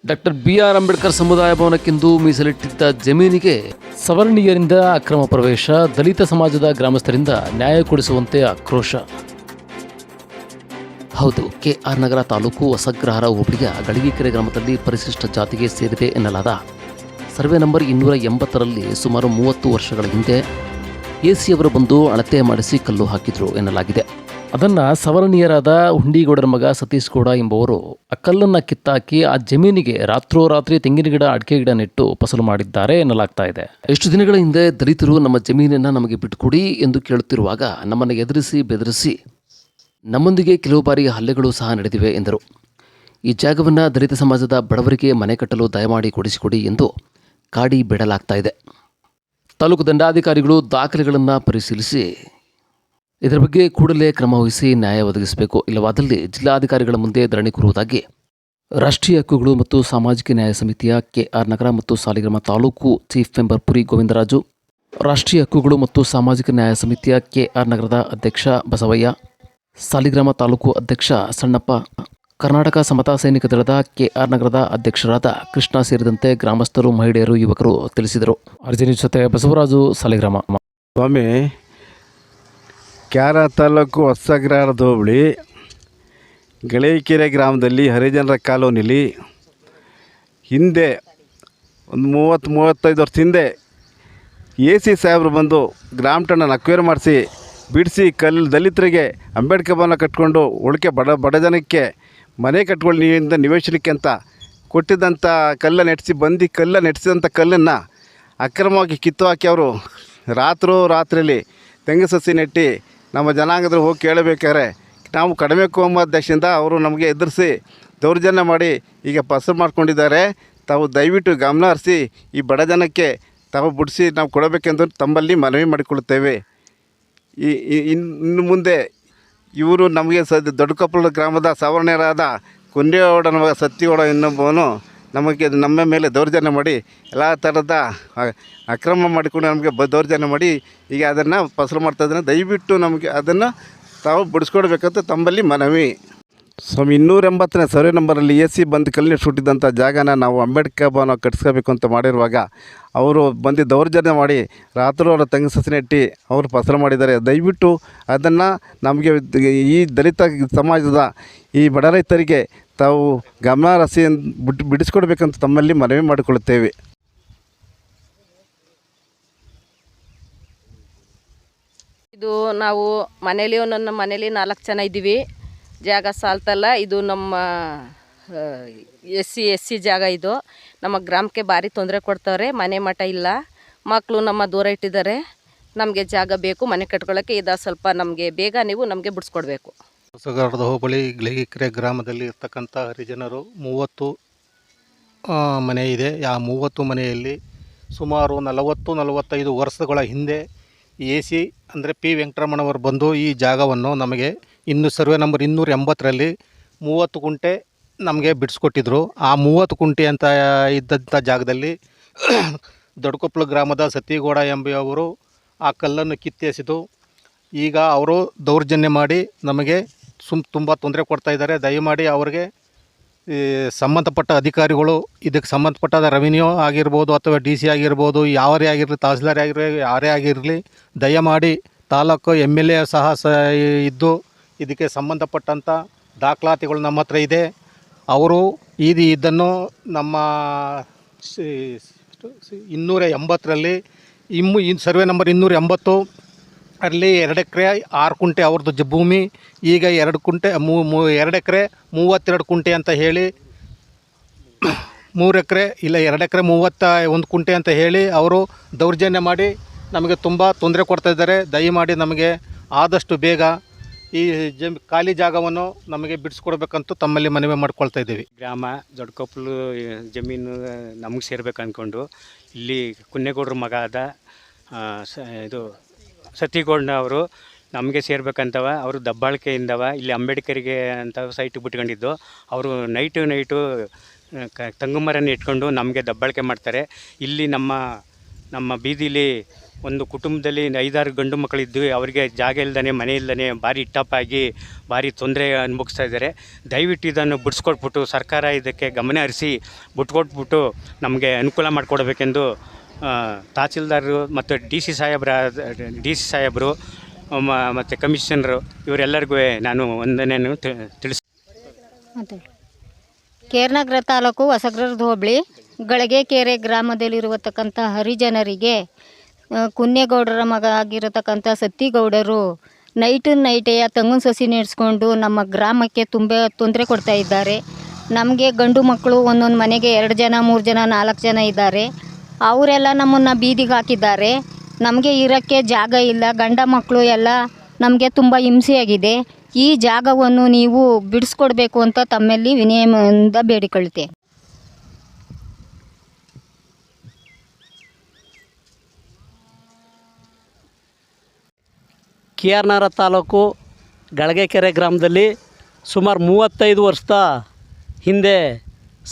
Doctor BR Ambedkar ಸಮುದಾಯ ಭವನಕ್ಕೆಂದು ಮೀಸಲಿಟ್ಟಿದ್ದ ಜಮೀನಿಗೆ ಸವರ್ಣೀಯರಿಂದ ಅಕ್ರಮ ಪ್ರವೇಶ, ದಲಿತ ಸಮಾಜದ ಗ್ರಾಮಸ್ಥರಿಂದ ನ್ಯಾಯ ಕೊಡಿಸುವಂತೆ ಆಕ್ರೋಶ. ಹೌದು, KR ನಗರ ತಾಲೂಕು ಹೊಸಗ್ರಹಾರ ಹೋಬಳಿಯ ಗಳಿಗೆಕೆರೆ ಗ್ರಾಮದಲ್ಲಿ ಪರಿಶಿಷ್ಟ ಜಾತಿಗೆ ಸೇರಿದೆ ಎನ್ನಲಾದ ಸರ್ವೆ ನಂಬರ್ 280ರಲ್ಲಿ ಸುಮಾರು 30 ವರ್ಷಗಳ ಹಿಂದೆ AC ಅವರು ಬಂದು ಅಳತೆ ಮಾಡಿಸಿ ಕಲ್ಲು ಹಾಕಿದ್ರು ಎನ್ನಲಾಗಿದೆ. ಅದನ್ನು ಸವರ್ಣೀಯರಾದ ಹುಂಡಿಗೌಡರ ಮಗ ಸತೀಶ್ ಗೌಡ ಎಂಬುವರು ಆ ಕಲ್ಲನ್ನು ಕಿತ್ತಾಕಿ ಆ ಜಮೀನಿಗೆ ರಾತ್ರೋರಾತ್ರಿ ತೆಂಗಿನ ಗಿಡ, ಅಡಿಕೆ ಗಿಡ ನೆಟ್ಟು ಫಸಲು ಮಾಡಿದ್ದಾರೆ ಎನ್ನಲಾಗ್ತಾ ಇದೆ. ಎಷ್ಟು ದಿನಗಳ ಹಿಂದೆ ದಲಿತರು ನಮ್ಮ ಜಮೀನನ್ನು ನಮಗೆ ಬಿಟ್ಟುಕೊಡಿ ಎಂದು ಕೇಳುತ್ತಿರುವಾಗ ನಮ್ಮನ್ನು ಎದುರಿಸಿ ಬೆದರಿಸಿ ನಮ್ಮೊಂದಿಗೆ ಕೆಲವು ಬಾರಿ ಹಲ್ಲೆಗಳು ಸಹ ನಡೆದಿವೆ ಎಂದರು. ಈ ಜಾಗವನ್ನು ದಲಿತ ಸಮಾಜದ ಬಡವರಿಗೆ ಮನೆ ಕಟ್ಟಲು ದಯಮಾಡಿ ಕೊಡಿಸಿಕೊಡಿ ಎಂದು ಕಾಡಿ ಬೇಡಲಾಗ್ತಾ ಇದೆ. ತಾಲೂಕು ದಂಡಾಧಿಕಾರಿಗಳು ದಾಖಲೆಗಳನ್ನು ಪರಿಶೀಲಿಸಿ ಇದರ ಬಗ್ಗೆ ಕೂಡಲೇ ಕ್ರಮ ವಹಿಸಿ ನ್ಯಾಯ ಒದಗಿಸಬೇಕು. ಇಲ್ಲವಾದಲ್ಲಿ ಜಿಲ್ಲಾಧಿಕಾರಿಗಳ ಮುಂದೆ ಧರಣಿ ಕೂರುವುದಾಗಿ ರಾಷ್ಟ್ರೀಯ ಹಕ್ಕುಗಳು ಮತ್ತು ಸಾಮಾಜಿಕ ನ್ಯಾಯ ಸಮಿತಿಯ KR ನಗರ ಮತ್ತು ಸಾಲಿಗ್ರಾಮ ತಾಲೂಕು ಚೀಫ್ ಮೆಂಬರ್ ಪುರಿ ಗೋವಿಂದರಾಜು, ರಾಷ್ಟ್ರೀಯ ಹಕ್ಕುಗಳು ಮತ್ತು ಸಾಮಾಜಿಕ ನ್ಯಾಯ ಸಮಿತಿಯ KR ನಗರದ ಅಧ್ಯಕ್ಷ ಬಸವಯ್ಯ, ಸಾಲಿಗ್ರಾಮ ತಾಲೂಕು ಅಧ್ಯಕ್ಷ ಸಣ್ಣಪ್ಪ, ಕರ್ನಾಟಕ ಸಮತಾ ಸೈನಿಕ ದಳದ KR ನಗರದ ಅಧ್ಯಕ್ಷರಾದ ಕೃಷ್ಣ ಸೇರಿದಂತೆ ಗ್ರಾಮಸ್ಥರು, ಮಹಿಳೆಯರು, ಯುವಕರು ತಿಳಿಸಿದರು. ಅರ್ಜುನ ಜೊತೆ ಬಸವರಾಜು, ಸಾಲಿಗ್ರಾಮ. ಸ್ವಾಮಿ, KR ತಾಲೂಕು ಹೊಸಗ್ರಹಾರದ ಹೋಬಳಿ ಗಳಿಗೆಕೆರೆ ಗ್ರಾಮದಲ್ಲಿ ಹರಿಜನರ ಕಾಲೋನಿಲಿ ಹಿಂದೆ ಒಂದು 30-35 ವರ್ಷ ಹಿಂದೆ AC ಸಾಹೇಬರು ಬಂದು ಗ್ರಾಮ ಟಣ್ಣನ್ನು ಅಕ್ವೇರ್ ಮಾಡಿಸಿ ಬಿಡಿಸಿ ದಲಿತರಿಗೆ ಅಂಬೇಡ್ಕರ್ ಭವನ ಕಟ್ಕೊಂಡು ಉಳಿಕೆ ಬಡ ಜನಕ್ಕೆ ಮನೆ ಕಟ್ಕೊಳ್ಳಿ ನಿವೇಶನಕ್ಕೆ ಅಂತ ಕೊಟ್ಟಿದ್ದಂಥ ಕಲ್ಲ ನೆಟ್ಟಿಸಿದಂಥ ಕಲ್ಲನ್ನು ಅಕ್ರಮವಾಗಿ ಕಿತ್ತು ಹಾಕಿ ಅವರು ರಾತ್ರಿಯಲ್ಲಿ ತೆಂಗು ಸಸಿ ನೆಟ್ಟಿ ನಮ್ಮ ಜನಾಂಗದಲ್ಲಿ ಹೋಗಿ ಕೇಳಬೇಕಾದ್ರೆ ನಾವು ಕಡಿಮೆ ಕೋಮಾಧ್ಯಕ್ಷದಿಂದ ಅವರು ನಮಗೆ ಎದುರಿಸಿ ದೌರ್ಜನ್ಯ ಮಾಡಿ ಈಗ ಫಸಲು ಮಾಡ್ಕೊಂಡಿದ್ದಾರೆ. ತಾವು ದಯವಿಟ್ಟು ಗಮನ ಹರಿಸಿ ಈ ಬಡ ಜನಕ್ಕೆ ತಾವು ಬಿಡಿಸಿ ನಾವು ಕೊಡಬೇಕೆಂದು ತಮ್ಮಲ್ಲಿ ಮನವಿ ಮಾಡಿಕೊಳ್ಳುತ್ತೇವೆ. ಇನ್ನು ಮುಂದೆ ಇವರು ನಮಗೆ ದೊಡ್ಡಕೊಪ್ಪಲ ಗ್ರಾಮದ ಸವರ್ಣೀಯರಾದ ಕುಂಡೇಗೌಡನ ಮಗ ಸತ್ಯಗೌಡ ಇನ್ನೊಬ್ಬವನು ನಮ್ಮ ಮೇಲೆ ದೌರ್ಜನ್ಯ ಮಾಡಿ ಎಲ್ಲ ಥರದ ಅಕ್ರಮ ಮಾಡಿಕೊಂಡು ನಮಗೆ ದೌರ್ಜನ್ಯ ಮಾಡಿ ಈಗ ಅದನ್ನು ಫಸಲು ಮಾಡ್ತಾಯಿದ್ದಾನೆ. ದಯವಿಟ್ಟು ನಮಗೆ ಅದನ್ನು ತಾವು ಬಿಡಿಸ್ಕೊಡ್ಬೇಕಂತ ತಮ್ಮಲ್ಲಿ ಮನವಿ. ಸ್ವಾಮಿ, 280ನೇ ಸರ್ವೆ ನಂಬರಲ್ಲಿ AC ಬಂದು ಕಲ್ಲಿನ ಸುಟ್ಟಿದ್ದಂಥ ಜಾಗನ ನಾವು ಅಂಬೇಡ್ಕರ್ ಭವನ ಕಟ್ಟಿಸ್ಕೋಬೇಕು ಅಂತ ಮಾಡಿರುವಾಗ ಅವರು ಬಂದು ದೌರ್ಜನ್ಯ ಮಾಡಿ ರಾತ್ರಿ ತೆಂಗು ಸಸಿ ನೆಟ್ಟಿ ಅವರು ಫಸಲು ಮಾಡಿದ್ದಾರೆ. ದಯವಿಟ್ಟು ಅದನ್ನು ನಮಗೆ ಈ ದಲಿತ ಸಮಾಜದ ಈ ಬಡ ರೈತರಿಗೆ ತಾವು ಗಮನ ಹರಿಸಿ ಬಿಡಿಸ್ಕೊಡ್ಬೇಕಂತ ತಮ್ಮಲ್ಲಿ ಮನವಿ ಮಾಡಿಕೊಳ್ಳುತ್ತೇವೆ. ಇದು ನಾವು ನನ್ನ ಮನೇಲಿ 4 ಜನ ಇದ್ದೀವಿ. ಜಾಗ ಸಾಲ್ತಲ್ಲ. ಇದು ನಮ್ಮ SC ಜಾಗ. ಇದು ನಮ್ಮ ಗ್ರಾಮಕ್ಕೆ ಭಾರಿ ತೊಂದರೆ ಕೊಡ್ತಾರೆ. ಮನೆ ಮಠ ಇಲ್ಲ, ಮಕ್ಕಳು ನಮ್ಮ ದೂರ ಇಟ್ಟಿದ್ದಾರೆ. ನಮಗೆ ಜಾಗ ಬೇಕು ಮನೆ ಕಟ್ಕೊಳ್ಳೋಕ್ಕೆ. ಇದು ಸ್ವಲ್ಪ ನಮಗೆ ಬೇಗ ನೀವು ನಮಗೆ ಬಿಡಿಸ್ಕೊಡ್ಬೇಕು. ಹೊಸಗರದ ಹೋಬಳಿ ಗಳಿಗೆಕೆರೆ ಗ್ರಾಮದಲ್ಲಿ ಇರ್ತಕ್ಕಂಥ ಹರಿಜನರು 30 ಮನೆ ಇದೆ. ಆ 30 ಮನೆಯಲ್ಲಿ ಸುಮಾರು 40-45 ವರ್ಷಗಳ ಹಿಂದೆ AC ಅಂದರೆ P ವೆಂಕಟರಮಣವರು ಬಂದು ಈ ಜಾಗವನ್ನು ನಮಗೆ ಸರ್ವೆ ನಂಬರ್ 280ರಲ್ಲಿ 30 ಕುಂಟೆ ನಮಗೆ ಬಿಡಿಸ್ಕೊಟ್ಟಿದ್ರು. ಆ 30 ಕುಂಟೆ ಅಂತ ಇದ್ದಂಥ ಜಾಗದಲ್ಲಿ ದೊಡ್ಡಕೊಪ್ಪಲು ಗ್ರಾಮದ ಸತ್ಯಗೌಡ ಎಂಬುವವರು ಆ ಕಲ್ಲನ್ನು ಕಿತ್ತೆಸೆದು ಈಗ ಅವರು ದೌರ್ಜನ್ಯ ಮಾಡಿ ನಮಗೆ ತುಂಬ ತೊಂದರೆ ಕೊಡ್ತಾಯಿದ್ದಾರೆ. ದಯಮಾಡಿ ಅವರಿಗೆ ಸಂಬಂಧಪಟ್ಟ ಅಧಿಕಾರಿಗಳು, ಇದಕ್ಕೆ ಸಂಬಂಧಪಟ್ಟಾದ ರೆವಿನ್ಯೂ ಆಗಿರ್ಬೋದು ಅಥವಾ DC ಆಗಿರ್ಬೋದು, ಯಾರೇ ಆಗಿರಲಿ, ತಹಸೀಲ್ದಾರ್ ಆಗಿರಲಿ, ಯಾರೇ ಆಗಿರಲಿ, ದಯಮಾಡಿ ತಾಲೂಕು MLA ಸಹ ಇದ್ದು ಇದಕ್ಕೆ ಸಂಬಂಧಪಟ್ಟಂಥ ದಾಖಲಾತಿಗಳು ನಮ್ಮ ಹತ್ರ ಇದೆ. ಅವರು ಇದನ್ನು ನಮ್ಮ 280ರಲ್ಲಿ ಸರ್ವೆ ನಂಬರ್ 280 ಅಲ್ಲಿ 2 ಎಕರೆ 6 ಕುಂಟೆ ಅವ್ರದ್ದು ಭೂಮಿ. ಈಗ 2 ಎಕರೆ 32 ಕುಂಟೆ ಅಂತ ಹೇಳಿ 3 ಎಕರೆ ಇಲ್ಲ 2 ಎಕರೆ 31 ಕುಂಟೆ ಅಂತ ಹೇಳಿ ಅವರು ದೌರ್ಜನ್ಯ ಮಾಡಿ ನಮಗೆ ತುಂಬ ತೊಂದರೆ ಕೊಡ್ತಾಯಿದ್ದಾರೆ. ದಯಮಾಡಿ ನಮಗೆ ಆದಷ್ಟು ಬೇಗ ಈ ಖಾಲಿ ಜಾಗವನ್ನು ನಮಗೆ ಬಿಡಿಸ್ಕೊಡ್ಬೇಕಂತ ತಮ್ಮಲ್ಲಿ ಮನವಿ ಮಾಡ್ಕೊಳ್ತಾ ಇದ್ದೀವಿ. ಗ್ರಾಮ ದೊಡ್ಡಕೊಪ್ಪಲು ಜಮೀನು ನಮಗೆ ಸೇರ್ಬೇಕು ಅಂದ್ಕೊಂಡು ಇಲ್ಲಿ ಕುನ್ನೇಗೌಡ್ರ ಮಗ ಆದ ಇದು ಸತ್ಯಗೌಡ ಅವರು ನಮಗೆ ಸೇರ್ಬೇಕಂತವ. ಅವರು ದಬ್ಬಾಳಿಕೆಯಿಂದವ ಇಲ್ಲಿ ಅಂಬೇಡ್ಕರಿಗೆ ಅಂತ ಸೈಟ್ ಬಿಟ್ಕೊಂಡಿದ್ದು. ಅವರು ನೈಟು ತಂಗುಮರನ್ನು ಇಟ್ಕೊಂಡು ನಮಗೆ ದಬ್ಬಾಳಿಕೆ ಮಾಡ್ತಾರೆ. ಇಲ್ಲಿ ನಮ್ಮ ಬೀದಿಲಿ ಒಂದು ಕುಟುಂಬದಲ್ಲಿ 5-6 ಗಂಡು ಮಕ್ಕಳಿದ್ದು ಅವರಿಗೆ ಜಾಗ ಇಲ್ಲದೇ ಮನೆ ಇಲ್ಲದೇ ಭಾರಿ ಟಪ್ಪಾಗಿ ಭಾರಿ ತೊಂದರೆ ಅನುಭವಿಸ್ತಾ ಇದ್ದಾರೆ. ದಯವಿಟ್ಟು ಇದನ್ನು ಬಿಡಿಸ್ಕೊಟ್ಬಿಟ್ಟು ಸರ್ಕಾರ ಇದಕ್ಕೆ ಗಮನ ಹರಿಸಿ ಬಿಟ್ಕೊಟ್ಬಿಟ್ಟು ನಮಗೆ ಅನುಕೂಲ ಮಾಡಿಕೊಡ್ಬೇಕೆಂದು ತಹಸೀಲ್ದಾರರು ಮತ್ತು ಡಿ ಸಿ ಸಾಹೇಬರು ಮತ್ತು ಕಮಿಷನರು ಇವರೆಲ್ಲರಿಗೂ ನಾನು ವಂದನೆಯನ್ನು ತಿಳಿಸ್. ಕೇರ್ನಗರ ತಾಲೂಕು ಹೊಸಗ್ರಾರದ ಹೋಬಳಿ ಗಳಗೆಕೆರೆ ಗ್ರಾಮದಲ್ಲಿರುವತಕ್ಕಂಥ ಹರಿಜನರಿಗೆ ಕುನ್ನೇಗೌಡರ ಮಗ ಆಗಿರತಕ್ಕಂಥ ಸತ್ತಿಗೌಡರು ನೈಟೆಯ ತೆಂಗಿನ ಸಸಿ ನೆಡ್ಸ್ಕೊಂಡು ನಮ್ಮ ಗ್ರಾಮಕ್ಕೆ ತುಂಬ ತೊಂದರೆ ಕೊಡ್ತಾ ಇದ್ದಾರೆ. ನಮಗೆ ಗಂಡು ಮಕ್ಕಳು ಒಂದೊಂದು ಮನೆಗೆ 2 ಜನ 3 ಜನ 4 ಜನ ಇದ್ದಾರೆ. ಅವರೆಲ್ಲ ನಮ್ಮನ್ನು ಬೀದಿಗೆ ಹಾಕಿದ್ದಾರೆ. ನಮಗೆ ಇರೋಕ್ಕೆ ಜಾಗ ಇಲ್ಲ. ಗಂಡ ಮಕ್ಕಳು ಎಲ್ಲ ನಮಗೆ ತುಂಬ ಹಿಂಸೆಯಾಗಿದೆ. ಈ ಜಾಗವನ್ನು ನೀವು ಬಿಡಿಸ್ಕೊಡ್ಬೇಕು ಅಂತ ತಮ್ಮಲ್ಲಿ ವಿನಯದಿಂದ ಬೇಡಿಕೊಳ್ಳುತ್ತೆ. KR ನಗರ ತಾಲೂಕು ಗಳಗೆಕೆರೆ ಗ್ರಾಮದಲ್ಲಿ ಸುಮಾರು 35 ವರ್ಷದ ಹಿಂದೆ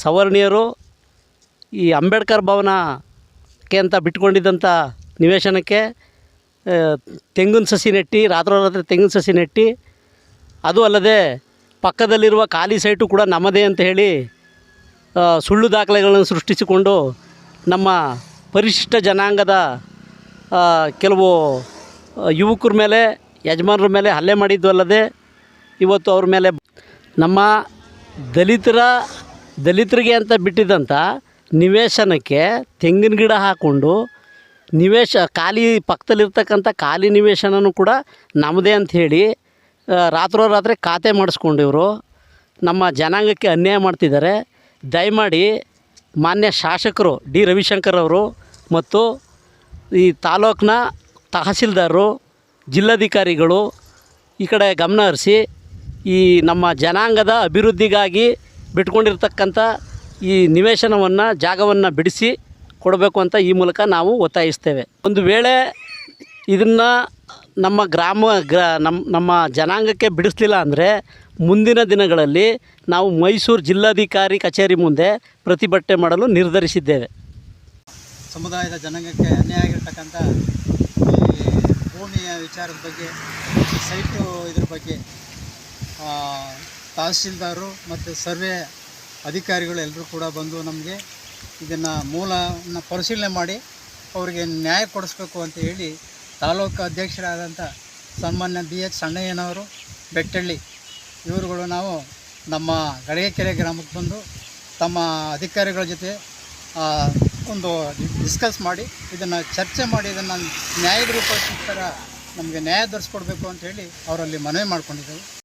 ಸವರ್ಣೀಯರು ಈ ಅಂಬೇಡ್ಕರ್ ಭವನಕ್ಕೆ ಅಂತ ಬಿಟ್ಕೊಂಡಿದ್ದಂಥ ನಿವೇಶನಕ್ಕೆ ತೆಂಗಿನ ಸಸಿ ನೆಟ್ಟು ರಾತ್ರೋರಾತ್ರಿ ತೆಂಗಿನ ಸಸಿ ನೆಟ್ಟು, ಅದು ಅಲ್ಲದೆ ಪಕ್ಕದಲ್ಲಿರುವ ಖಾಲಿ ಸೈಟು ಕೂಡ ನಮ್ಮದೇ ಅಂತ ಹೇಳಿ ಸುಳ್ಳು ದಾಖಲೆಗಳನ್ನು ಸೃಷ್ಟಿಸಿಕೊಂಡು ನಮ್ಮ ಪರಿಶಿಷ್ಟ ಜನಾಂಗದ ಕೆಲವು ಯುವಕರ ಮೇಲೆ, ಯಜಮಾನರ ಮೇಲೆ ಹಲ್ಲೆ ಮಾಡಿದ್ದು ಅಲ್ಲದೆ ಇವತ್ತು ಅವ್ರ ಮೇಲೆ ನಮ್ಮ ದಲಿತರಿಗೆ ಅಂತ ಬಿಟ್ಟಿದ್ದಂಥ ನಿವೇಶನಕ್ಕೆ ತೆಂಗಿನ ಗಿಡ ಹಾಕ್ಕೊಂಡು ಖಾಲಿ ಪಕ್ಕದಲ್ಲಿರ್ತಕ್ಕಂಥ ಖಾಲಿ ನಿವೇಶನನೂ ಕೂಡ ನಮ್ಮದೇ ಅಂಥೇಳಿ ರಾತ್ರೋರಾತ್ರಿ ಖಾತೆ ಮಾಡಿಸ್ಕೊಂಡು ಇವರು ನಮ್ಮ ಜನಾಂಗಕ್ಕೆ ಅನ್ಯಾಯ ಮಾಡ್ತಿದ್ದಾರೆ. ದಯಮಾಡಿ ಮಾನ್ಯ ಶಾಸಕರು ಡಿ ರವಿಶಂಕರ್ ಅವರು ಮತ್ತು ಈ ತಾಲೂಕಿನ ತಹಸೀಲ್ದಾರರು, ಜಿಲ್ಲಾಧಿಕಾರಿಗಳು ಈ ಕಡೆ ಗಮನ ಹರಿಸಿ ಈ ನಮ್ಮ ಜನಾಂಗದ ಅಭಿವೃದ್ಧಿಗಾಗಿ ಬಿಟ್ಕೊಂಡಿರ್ತಕ್ಕಂಥ ಈ ನಿವೇಶನವನ್ನು, ಜಾಗವನ್ನು ಬಿಡಿಸಿ ಕೊಡಬೇಕು ಅಂತ ಈ ಮೂಲಕ ನಾವು ಒತ್ತಾಯಿಸ್ತೇವೆ. ಒಂದು ವೇಳೆ ಇದನ್ನು ನಮ್ಮ ನಮ್ಮ ಜನಾಂಗಕ್ಕೆ ಬಿಡಿಸಲಿಲ್ಲ ಅಂದರೆ ಮುಂದಿನ ದಿನಗಳಲ್ಲಿ ನಾವು ಮೈಸೂರು ಜಿಲ್ಲಾಧಿಕಾರಿ ಕಚೇರಿ ಮುಂದೆ ಪ್ರತಿಭಟನೆ ಮಾಡಲು ನಿರ್ಧರಿಸಿದ್ದೇವೆ. ಸಮುದಾಯದ ಜನಾಂಗಕ್ಕೆ ಅನ್ಯಾಯ ಆಗಿರ್ತಕ್ಕಂಥ ಈ ಭೂಮಿಯ ವಿಚಾರದ ಬಗ್ಗೆ, ಸೈಟು ಇದ್ರ ಬಗ್ಗೆ ತಹಸೀಲ್ದಾರರು ಮತ್ತು ಸರ್ವೆ ಅಧಿಕಾರಿಗಳು ಎಲ್ಲರೂ ಕೂಡ ಬಂದು ನಮಗೆ ಇದನ್ನು ಮೂಲವನ್ನು ಪರಿಶೀಲನೆ ಮಾಡಿ ಅವರಿಗೆ ನ್ಯಾಯ ಕೊಡಿಸ್ಬೇಕು ಅಂತ ಹೇಳಿ ತಾಲೂಕು ಅಧ್ಯಕ್ಷರಾದಂಥ ಸನ್ಮಾನ್ಯ BH ಸಣ್ಣಯ್ಯನವರು ಬೆಟ್ಟಳ್ಳಿ ಇವರುಗಳು ನಾವು ನಮ್ಮ ಗಳಗೆಕೆರೆ ಗ್ರಾಮಕ್ಕೆ ಬಂದು ತಮ್ಮ ಅಧಿಕಾರಿಗಳ ಜೊತೆ ಒಂದು ಡಿಸ್ಕಸ್ ಮಾಡಿ ಇದನ್ನು ಚರ್ಚೆ ಮಾಡಿ ಇದನ್ನು ನ್ಯಾಯದ ರೂಪದ ನಮಗೆ ನ್ಯಾಯ ದೊರಕಿಸ್ಕೊಡ್ಬೇಕು ಅಂತ ಹೇಳಿ ಅವರಲ್ಲಿ ಮನವಿ ಮಾಡ್ಕೊಂಡಿದ್ದೆವು.